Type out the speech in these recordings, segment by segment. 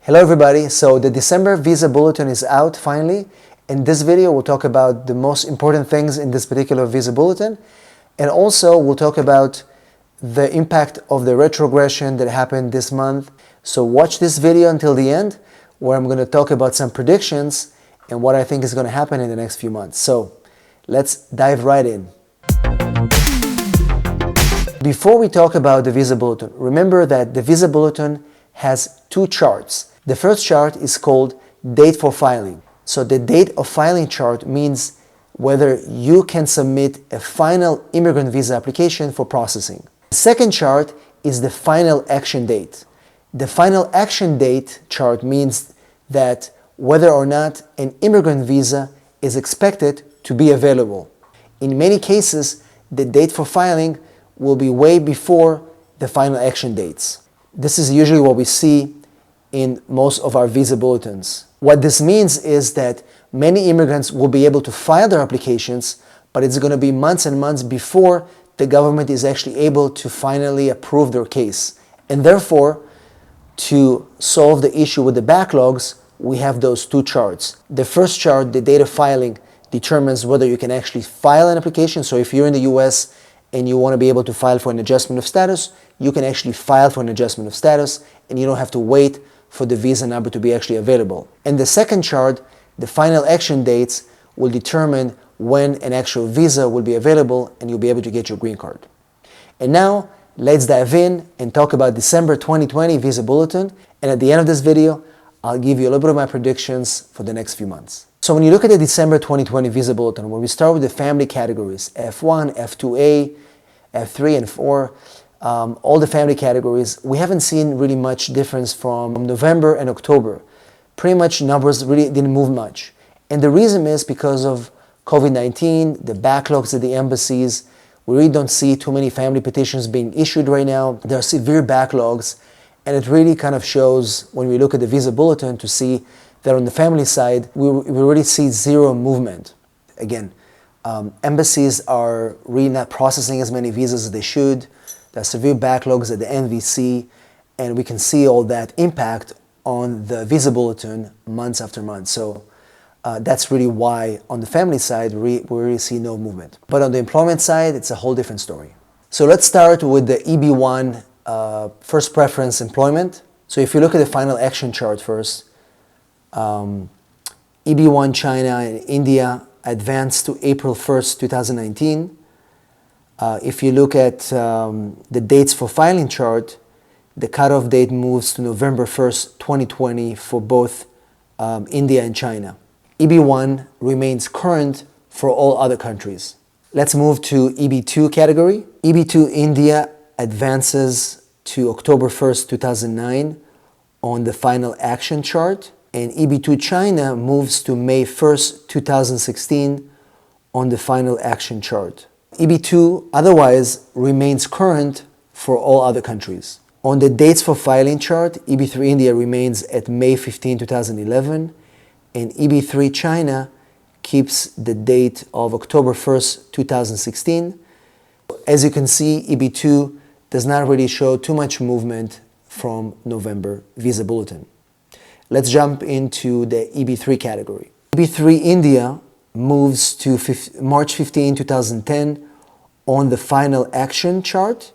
Hello everybody, so the December Visa Bulletin is out finally. In this video we'll talk about the most important things in this particular Visa Bulletin, and also we'll talk about the impact of the retrogression that happened this month. So watch this video until the end, where I'm going to talk about some predictions and what I think is going to happen in the next few months. So let's dive right in. Before we talk about the Visa Bulletin, remember that the Visa Bulletin has two charts. The first chart is called date for filing. So the date of filing chart means whether you can submit a final immigrant visa application for processing. The second chart is the final action date. The final action date chart means that whether or not an immigrant visa is expected to be available. In many cases, the date for filing will be way before the final action dates. This is usually what we see in most of our visa bulletins. What this means is that many immigrants will be able to file their applications, but it's going to be months and months before the government is actually able to finally approve their case. And therefore, to solve the issue with the backlogs, we have those two charts. The first chart, the date of filing, determines whether you can actually file an application. So if you're in the US and you want to be able to file for an adjustment of status, you can actually file for an adjustment of status and you don't have to wait for the visa number to be actually available. And the second chart, the final action dates, will determine when an actual visa will be available and you'll be able to get your green card. And now, let's dive in and talk about December 2020 Visa Bulletin. And at the end of this video, I'll give you a little bit of my predictions for the next few months. So when you look at the December 2020 Visa Bulletin, when we start with the family categories, F1, F2A, F3, and 4, all the family categories, we haven't seen really much difference from November and October. Pretty much numbers really didn't move much. And the reason is because of COVID-19, the backlogs at the embassies. We really don't see too many family petitions being issued right now. There are severe backlogs, and it really kind of shows when we look at the Visa Bulletin to see that on the family side, we really see zero movement. Again, embassies are really not processing as many visas as they should. There are severe backlogs at the NVC, and we can see all that impact on the Visa Bulletin months after months. So that's really why on the family side, we really see no movement. But on the employment side, it's a whole different story. So let's start with the EB1 first preference employment. So if you look at the final action chart first, EB1 China and India advanced to April 1st, 2019. If you look at the dates for filing chart, the cutoff date moves to November 1st, 2020 for both India and China. EB1 remains current for all other countries. Let's move to EB2 category. EB2 India advances to October 1st, 2009 on the final action chart, and EB2 China moves to May 1st, 2016 on the final action chart. EB2 otherwise remains current for all other countries. On the dates for filing chart, EB3 India remains at May 15, 2011, and EB3 China keeps the date of October 1st, 2016. As you can see, EB2 does not really show too much movement from November Visa Bulletin. Let's jump into the EB3 category. EB3 India moves to March 15, 2010 on the final action chart,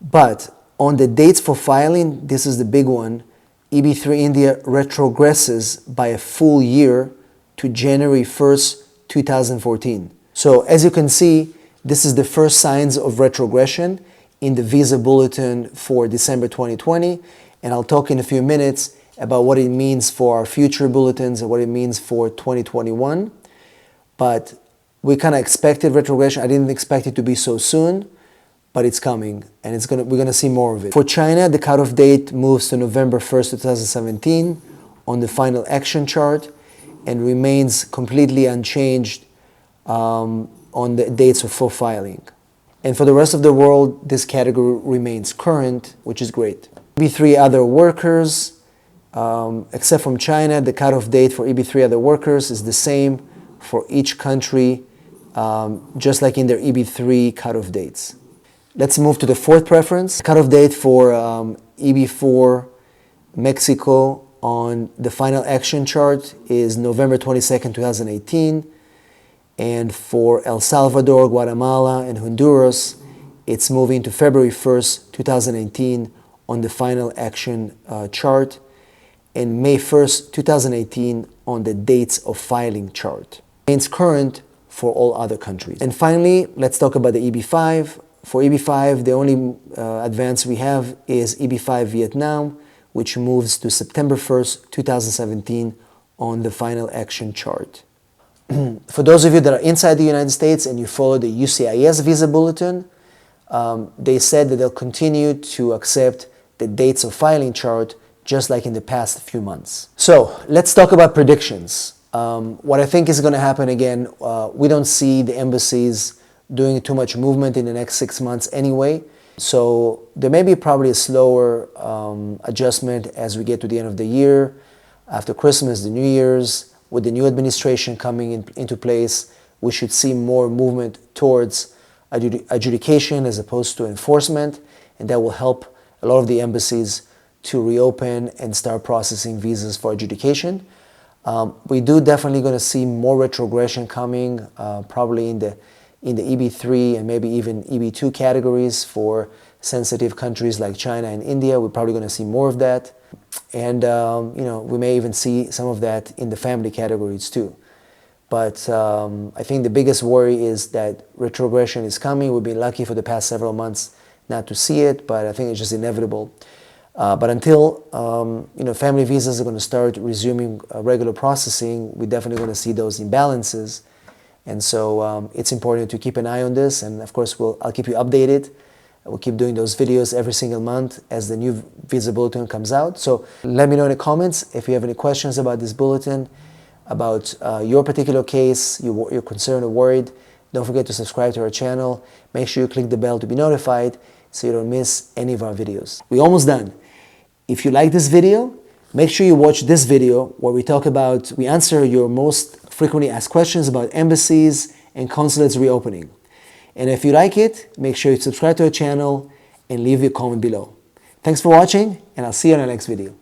but on the dates for filing, this is the big one, EB3 India retrogresses by a full year to January 1st, 2014. So as you can see, this is the first signs of retrogression in the Visa Bulletin for December 2020, and I'll talk in a few minutes about what it means for our future bulletins and what it means for 2021. But we kind of expected retrogression. I didn't expect it to be so soon, but it's coming, and we're gonna see more of it. For China, the cutoff date moves to November 1st, 2017 on the final action chart and remains completely unchanged on the dates for filing. And for the rest of the world, this category remains current, which is great. EB3 other workers, except from China, the cutoff date for EB3 other workers is the same for each country, just like in their EB3 cutoff dates. Let's move to the fourth preference. Cutoff date for EB4 Mexico on the final action chart is November 22nd, 2018. And for El Salvador, Guatemala, and Honduras, it's moving to February 1st, 2018 on the final action chart, and May 1st, 2018 on the dates of filing chart. Remains current for all other countries. And finally, let's talk about the EB5. For EB5, the only advance we have is EB5 Vietnam, which moves to September 1st, 2017 on the final action chart. For those of you that are inside the United States and you follow the USCIS Visa Bulletin, they said that they'll continue to accept the dates of filing chart just like in the past few months. So let's talk about predictions. What I think is going to happen again, we don't see the embassies doing too much movement in the next 6 months anyway. So there may be probably a slower adjustment as we get to the end of the year, after Christmas, the New Year's. With the new administration coming into place, we should see more movement towards adjudication as opposed to enforcement, and that will help a lot of the embassies to reopen and start processing visas for adjudication. We do definitely going to see more retrogression coming, probably in the EB3 and maybe even EB2 categories for sensitive countries like China and India. We're probably going to see more of that. And we may even see some of that in the family categories too. But I think the biggest worry is that retrogression is coming. We've been lucky for the past several months not to see it, but I think it's just inevitable. But until family visas are going to start resuming regular processing, we're definitely going to see those imbalances. And so it's important to keep an eye on this. And of course, I'll keep you updated. We'll keep doing those videos every single month as the new Visa Bulletin comes out. So let me know in the comments if you have any questions about this bulletin, about your particular case, you're concerned or worried. Don't forget to subscribe to our channel. Make sure you click the bell to be notified so you don't miss any of our videos. We're almost done. If you like this video, make sure you watch this video where we answer your most frequently asked questions about embassies and consulates reopening. And if you like it, make sure you subscribe to our channel and leave your comment below. Thanks for watching, and I'll see you in our next video.